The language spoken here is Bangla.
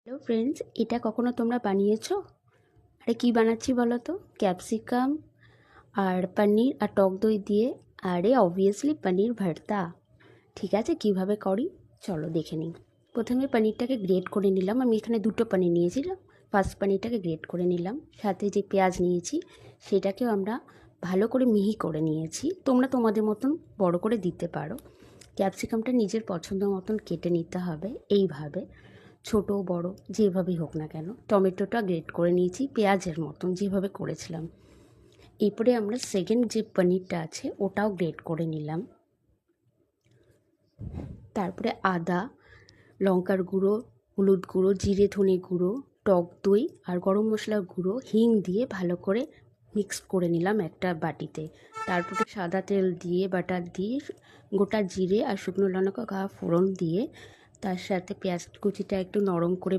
হ্যালো ফ্রেন্ডস, এটা কখনো তোমরা বানিয়েছো? আরে কি বানাচ্ছি বলো তো? ক্যাপসিকাম আর পনির আর টক দই দিয়ে। আরে অবভিয়াসলি পনির ভর্তা। ঠিক আছে, কিভাবে করি চলো দেখে নিই। প্রথমে পনিরটাকে গ্রেট করে নিলাম। আমি এখানে দুটো পনির নিয়েছিলাম। ফার্স্ট পনিরটাকে গ্রেট করে নিলাম, সাথে যে পেঁয়াজ নিয়েছি সেটাকেও আমরা ভালো করে মিহি করে নিয়েছি। তোমরা তোমাদের মতন বড় করে দিতে পারো। ক্যাপসিকামটা নিজের পছন্দ মতন কেটে নিতে হবে এইভাবে, ছোট বড় যেভাবেই হোক না কেন। টমেটোটা গ্রেট করে নিয়েছি পেঁয়াজের মতন যেভাবে করেছিলাম। এরপরে আমরা সেকেন্ড যে পনিরটা আছে ওটাও গ্রেট করে নিলাম। তারপরে আদা, লঙ্কার গুঁড়ো, হলুদ গুঁড়ো, জিরে ধনে গুঁড়ো, টক দই আর গরম মশলার গুঁড়ো, হিং দিয়ে ভালো করে মিক্স করে নিলাম একটা বাটিতে। তারপরে সাদা তেল দিয়ে, বাটার দিয়ে, গোটা জিরে আর শুকনো লঙ্কা ফোড়ন দিয়ে, তার সাথে পেঁয়াজ কুচিটা একটু নরম করে